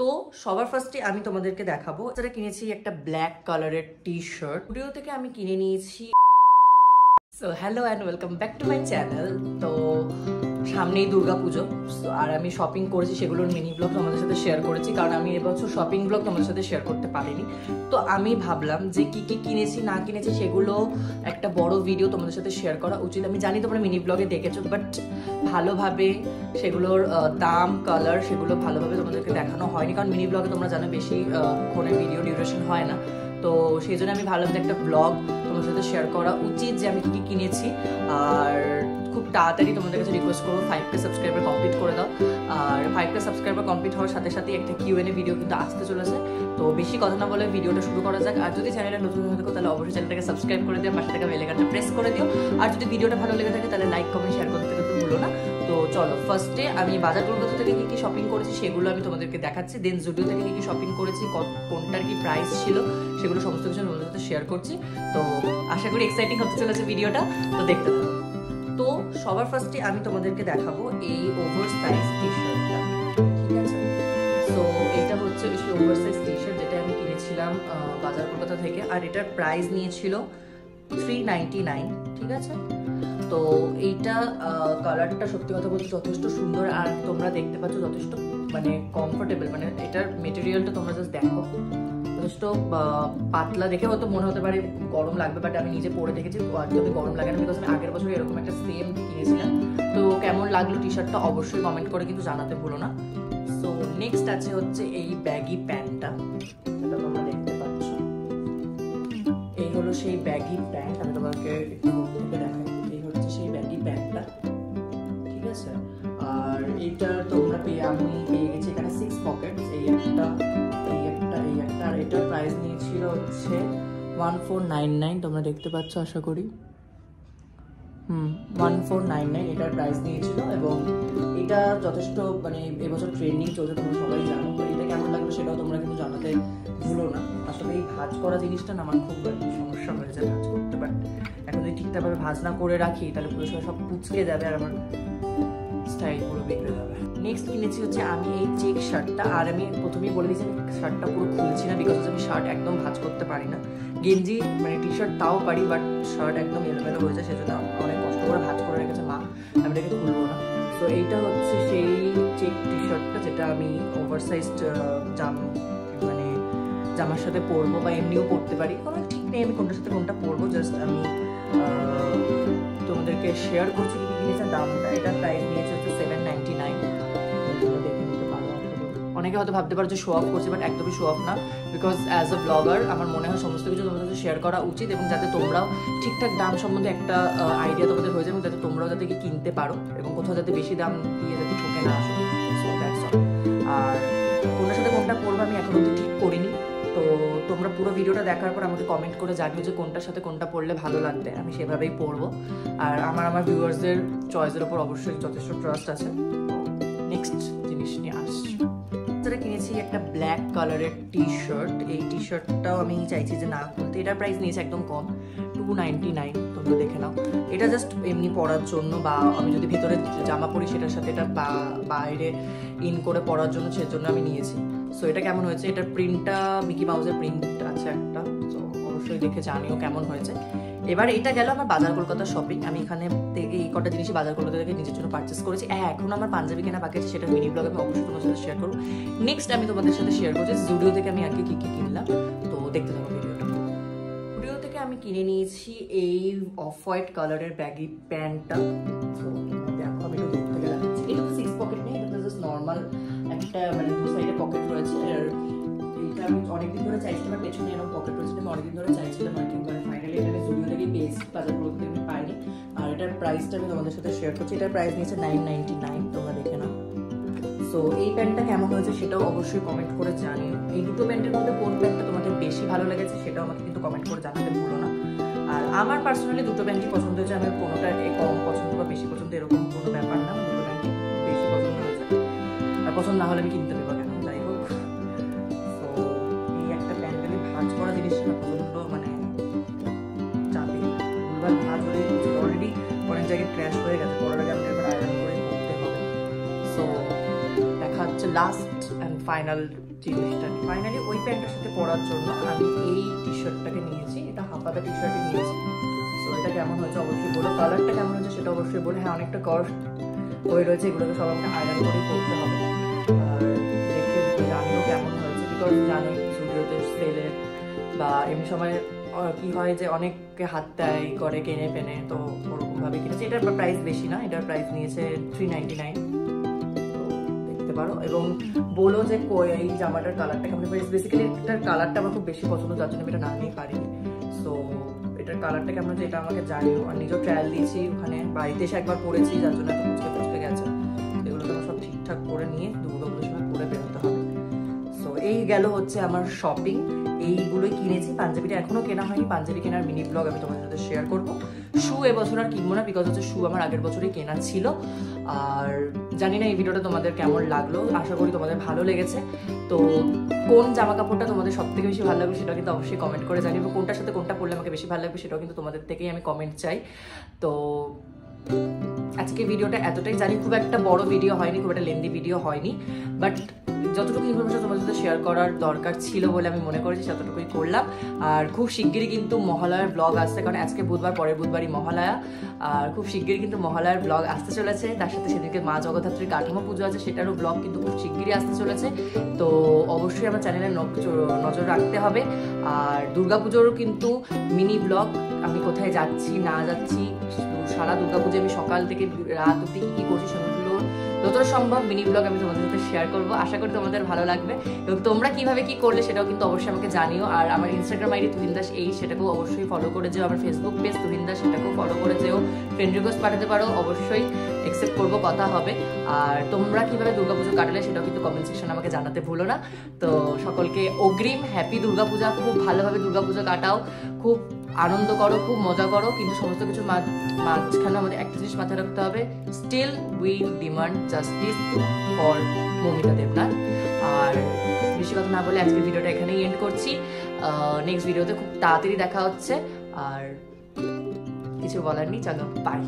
তো সবার ফার্স্টে আমি তোমাদেরকে দেখাবো, যেটা কিনেছি একটা ব্ল্যাক কালারের টি শার্ট। ভিডিও থেকে আমি কিনে নিয়েছি। So hello and welcome back to my channel. তো সামনেই দুর্গাপুজো, আর আমি শপিং করেছি, সেগুলোর মিনি ব্লগ তোমাদের সাথে শেয়ার করেছি, কারণ আমি এবছর শপিং ব্লগ তোমাদের সাথে শেয়ার করতে পারিনি। তো আমি ভাবলাম যে কি কি কিনেছি না কিনেছি সেগুলো একটা বড় ভিডিও তোমাদের সাথে শেয়ার করা উচিত। আমি জানি তোমরা মিনি ব্লগে দেখেছো, বাট ভালোভাবে সেগুলোর দাম, কালার সেগুলো ভালোভাবে তোমাদেরকে দেখানো হয়নি, কারণ মিনি ব্লগে তোমরা জানো বেশি ফোনের ভিডিও ডিউরেশন হয় না। তো সেই জন্য আমি ভাবলাম যে একটা ব্লগ তোমাদের সাথে শেয়ার করা উচিত যে আমি কি কি কিনেছি। আর খুব তাড়াতাড়ি তোমাদের কাছে রিকোয়েস্ট করবো 5K সাবস্ক্রাইবার কমপ্লিট করে দাও। আর 5K সাবস্ক্রাইবার কমপ্লিট হওয়ার সাথে সাথে একটা Q&A ভিডিও কিন্তু আসতে চলেছে। তো বেশি কথা না বলে ভিডিওটা শুরু করা যাক। আর যদি চ্যানেলটা নতুন হয়ে থাকো তাহলে অবশ্যই চ্যানেলটাকে সাবস্ক্রাইব করে দিও, পাশে থাকা বেল আইকনটা প্রেস করে দিও। আর যদি ভিডিওটা ভালো লেগে থাকে তাহলে লাইক, কমেন্ট, শেয়ার করতে কিন্তু ভুলো না। তো চলো, ফার্স্টে আমি বাজার কলকাতা থেকে কি কি শপিং করেছি সেগুলো আমি তোমাদেরকে দেখাচ্ছি। দেন জুডিও থেকে কি কি শপিং করেছি, কোনটার কি প্রাইস ছিল, সেগুলো সমস্ত কিছু তোমাদের সাথে শেয়ার করছি। তো আশা করি এক্সাইটিং হতে চলেছে ভিডিওটা, তো দেখতে থাকো। তো সবার ফার্স্টে আমি তোমাদেরকে দেখাবো এই ওভার সাইজ টি শার্টটা, ঠিক আছে? তো এটা হচ্ছে সেই ওভার সাইজ টি শার্ট যেটা আমি কিনেছিলাম বাজার কলকাতা থেকে, আর এটার প্রাইস নিয়েছিল 399, ঠিক আছে? তো এইটা কালারটা সত্যি কথা বলতে যথেষ্ট সুন্দর, আর তোমরা দেখতে পাচ্ছ যথেষ্ট মানে কমফোর্টেবল, মানে এটার মেটেরিয়ালটা তোমরা জাস্ট দেখো, যথেষ্ট পাতলা। দেখে হয়তো মনে হতে পারে গরম লাগবে, বাট আমি নিজে পরে দেখেছি একদমই গরম লাগে না, বিকজ আমি আগের বছর এরকম একটা সেম কিনেছিলাম। তো কেমন লাগলো টি শার্টটা অবশ্যই কমেন্ট করে কিন্তু জানাতে ভুলো না। সো নেক্সট আছে হচ্ছে এই ব্যাগি প্যান্টটা, যেটা তোমরা দেখতে পাচ্ছ। এই হলো সেই ব্যাগি প্যান্ট, আমি তোমাকে একটু থেকে দেখাই। এই হচ্ছে সেই ব্যাগি প্যান্টটা, ঠিক আছে? আর এইটা তোমরা আমি পেয়ে গেছি এখানে 6 পকেটস, এই একটা, এই একটা, এই একটা। আর এটার প্রাইস নিয়েছিল হচ্ছে 1499, তোমরা দেখতে পাচ্ছ আশা করি। 1499 এটার প্রাইস নিয়েছিল, এবং এটা যথেষ্ট মানে এবছর ট্রেন্ডিং চলছে, তোমরা সবাই জানো। তো এটা কেমন লাগলো সেটাও তোমরা কিন্তু জানাতে ভুলো না। আসলে এই ভাঁজ করা জিনিসটা না আমার খুব সমস্যা হয়েছে ভাঁজ করতে, বাট এখন যদি ঠিকঠাকভাবে ভাঁজ না করে রাখি তাহলে পুরো সব পুচকে যাবে আর আমার স্টাইল পুরো বিগড়ে যাবে। নেক্সট কিনেছি হচ্ছে আমি এই চেক শার্টটা, আর আমি প্রথমেই বলে দিয়েছি আমি শার্টটা পুরো খুলছি না, বিকজ আমি শার্ট একদম ভাঁজ করতে পারি না। গেঞ্জি মানে টি শার্ট তাও পারি, বাট শার্ট একদম এলোমেলো হয়ে যায়, সেজন্য অনেক কষ্ট করে ভাঁজ করে রেখেছে মা, আমি এটাকে খুলবো না। তো এইটা হচ্ছে সেই চেক টি শার্টটা যেটা আমি ওভার সাইজড মানে জামার সাথে পরবো, বা এমনিও পরতে পারি, কোনো ঠিক নেই আমি কোনটার সাথে কোনটা পরবো। জাস্ট আমি তোমাদেরকে শেয়ার করছি কি কিনেছে। দামটা এটার প্রাইস নিয়েছে হচ্ছে 799। দেখে নিতে পারো। অনেকে হয়তো ভাবতে পারো যে শো অফ করছে, বাট একদমই শো অফ না, বিকজ অ্যাজ আ ব্লগার আমার মনে হয় সমস্ত কিছু তোমাদের সাথে শেয়ার করা উচিত, এবং যাতে তোমরাও ঠিকঠাক দাম সম্বন্ধে একটা আইডিয়া তোমাদের হয়ে যায়, এবং যাতে তোমরাও যাতে কিনতে পারো, এবং কোথাও যাতে বেশি দাম দিয়ে যাতে ঠকে না আসো। So that's all. আর কোনটার সাথে কোনটা পড়বো আমি এখন অব্দি ঠিক করিনি। তো তোমরা পুরো ভিডিওটা দেখার পর আমাকে কমেন্ট করে জানিও যে কোনটার সাথে কোনটা পড়লে ভালো লাগবে, আমি সেভাবেই পড়বো। আর আমার ভিউয়ার্সদের চয়েসের ওপর অবশ্যই যথেষ্ট ট্রাস্ট আছে। নেক্সট জিনিস নিয়ে আসছি, যেটা কিনেছি একটা ব্ল্যাক কালারের টি শার্ট। এই টি শার্টটাও আমি চাইছি যে না খুলতে। এটার প্রাইস নিয়েছে একদম কম, 299, তোমরা দেখে নাও। এটা জাস্ট এমনি পরার জন্য, বা আমি যদি ভেতরে জামা পরি সেটার সাথে এটা বাইরে ইন করে পরার জন্য, সেজন্য আমি নিয়েছি। সো এটা কেমন হয়েছে, এটার প্রিন্টটা মিকি মাউসের প্রিন্ট আছে একটা, তো অবশ্যই দেখে জানিও কেমন হয়েছে। এবার এটা গেল আমার বাজার কলকাতার শপিং। আমি এখানে থেকে এই কটা জিনিসই বাজার কলকাতা থেকে নিজের জন্য পারচেস করেছি। এখন আমার পাঞ্জাবি কেনা বাকি আছে, সেটা মিনি ব্লগে আমি অবশ্যই তোমাদের সাথে শেয়ার করবো। নেক্সট আমি তোমাদের সাথে শেয়ার করছি জুডিও থেকে আমি আগে কি কি কিনলাম, তো দেখতে থাকো ভিডিওটা। জুডিও থেকে আমি কিনে নিয়েছি এই অফ হোয়াইট কালারের ব্যাগি প্যান্টটা। তো দেখো আমি একটু দূর থেকে দেখাচ্ছি। এটা তো 6 পকেট নেই, এটা জাস্ট নর্মাল একটা, মানে দু সাইডে পকেট রয়েছে। আর এইটা আমি অনেকদিন ধরে চাইছিলাম, আমার পেছনে এরকম পকেট রয়েছে, আমি অনেকদিন ধরে চাইছিলাম আর কি, মানে ফাইনালি এটা আমি জুডিও থেকে পেয়েছি, বাজার কলকাতা থেকে আমি পাইনি। আর এটার প্রাইসটা আমি তোমাদের সাথে শেয়ার করছি। এটার প্রাইস নিয়েছে 999, তোমরা দেখে নাও। সো এই প্যান্টটা কেমন হয়েছে সেটাও অবশ্যই কমেন্ট করে জানিও। এই দুটো প্যান্টের মধ্যে কোন প্যান্টটা তোমাদের বেশি ভালো লেগেছে সেটাও আমাকে কিন্তু কমেন্ট করে জানাতে ভুলো না। আর আমার পার্সোনালি দুটো প্যান্টই পছন্দ হয়েছে। আমার কোনোটা কম পছন্দ বা বেশি পছন্দ এরকম কোনো ব্যাপার না, দুটো প্যান্টই বেশি পছন্দ হয়েছে। আর পছন্দ না হলে আমি কিনতে পারবো কেন, যাই হোক। তো এই একটা প্যান্ডেলে ভাঁজ করা জিনিসটা প্রচন্ড মানে চাপে, ভুলভাল ভাঁজ হয়ে অলরেডি অনেক জায়গায় ক্র্যাশ হয়ে গেছে, পরার আগে আমাকে এবার আয়রন করে করতে হবে। সো দেখা হচ্ছে লাস্ট অ্যান্ড ফাইনাল জিনিসটা নিই। ফাইনালি ওই প্যান্টের সাথে পরার জন্য আমি এই টি শার্টটাকে নিয়েছি, এটা হাফাতা টি শার্টই নিয়েছি। সো এটা কেমন হয়েছে অবশ্যই বলো, কালারটা কেমন হয়েছে সেটা অবশ্যই বলে। হ্যাঁ, অনেকটা কস্ট হয়ে রয়েছে, এগুলোকে সব আমাকে আয়রন করেই পরতে হবে। আর দেখে জানিও কেমন হয়েছে, বিকজ জানি স্টুডিওতে সেলের বা এমনি সময় কি হয় যে অনেককে হাত দেয় করে কেনে পেনে, তো ওরকমভাবে কিনেছি। এটার প্রাইস বেশি না, এটার প্রাইস নিয়েছে 399, তো দেখতে পারো। এবং বলো যে এই জামাটার কালারটা কেমন, বেসিক্যালি এটার কালারটা আমার খুব বেশি পছন্দ, যার জন্য আমি এটা না নিয়ে পারিনি। সো এটার কালারটা কেমন হচ্ছে এটা আমাকে জানিও। আর নিজেও ট্রায়াল দিয়েছি ওখানে, বাড়িতে এসে একবার পরেছি, যার জন্য এত ফুচকে গেছে। এগুলো তো সব ঠিকঠাক করে নিয়ে দুর্গাপুজোর সময় পরে বেরোতে হবে। সো এই গেল হচ্ছে আমার শপিং, এইগুলোই কিনেছি। পাঞ্জাবিটা এখনো কেনা হয়নি, পাঞ্জাবি কেনার মিনি ব্লগ আমি তোমাদের সাথে শেয়ার করবো। শু এবছর আর কিনবো না, বিকজ হচ্ছে শু আমার আগের বছরই কেনা ছিল। আর জানি না এই ভিডিওটা তোমাদের কেমন লাগলো, আশা করি তোমাদের ভালো লেগেছে। তো কোন জামা কাপড়টা তোমাদের সব থেকে বেশি ভালো লাগবে সেটা কিন্তু অবশ্যই কমেন্ট করে জানিও, কোনটার সাথে কোনটা পরলে আমাকে বেশি ভালো লাগবে সেটাও কিন্তু তোমাদের থেকেই আমি কমেন্ট চাই। তো আজকে ভিডিওটা এতটাই, জানি খুব একটা বড় ভিডিও হয়নি, খুব একটা লেন্দি ভিডিও হয়নি, বাট যতটুকু ইনফরমেশন তোমাদের সাথে শেয়ার করার দরকার ছিল বলে আমি মনে করেছি ততটুকুই করলাম। আর খুব শিগগিরই কিন্তু মহালয়ার ব্লগ আসছে, কারণ আজকে বুধবার, পরের বুধবারই মহালয়া। আর খুব শিগগিরই কিন্তু মহালয়ার ব্লগ আসতে চলেছে, তার সাথে সেদিকে মা জগদ্ধাত্রীর কাঠামো পুজো আছে, সেটারও ব্লগ কিন্তু খুব শিগগিরই আসতে চলেছে। তো অবশ্যই আমার চ্যানেলে নজর রাখতে হবে। আর দুর্গাপুজোরও কিন্তু মিনি ব্লগ, আমি কোথায় যাচ্ছি না যাচ্ছি, সারা দুর্গাপুজো আমি সকাল থেকে রাত অব্দি কী করছি সেগুলো যতটা সম্ভব মিনি ব্লগ আমি তোমাদের সাথে শেয়ার করবো। আশা করি তোমাদের ভালো লাগবে, এবং তোমরা কিভাবে কি করলে সেটাও কিন্তু অবশ্যই আমাকে জানিও। আর আমার ইনস্টাগ্রাম আইডি তুহিনদাস, সেটাকেও অবশ্যই ফলো করে যেও। আমার ফেসবুক পেজ তুহিনদাস, সেটাকেও ফলো করে যেও। ফ্রেন্ড রিকোয়েস্ট পাঠাতে পারো, অবশ্যই অ্যাকসেপ্ট করবো, কথা হবে। আর তোমরা কিভাবে দুর্গাপুজো কাটালে সেটাও কিন্তু কমেন্ট সেকশনে আমাকে জানাতে ভুলো না। তো সকলকে অগ্রিম হ্যাপি দুর্গাপূজা, খুব ভালোভাবে দুর্গাপূজা কাটাও, খুব আনন্দ করো, খুব মজা করো। কিন্তু সমস্ত কিছুর মাঝখানে আমাদের একটা জিনিস মাথায় রাখতে হবে, still we demand justice for Moumita Debnath. আর বেশি কথা না বলে আজকের ভিডিওটা এখানেই এন্ড করছি। নেক্সট ভিডিওতে খুব তাড়াতাড়ি দেখা হচ্ছে। আর কিছু বলার নেই, চলো বাই।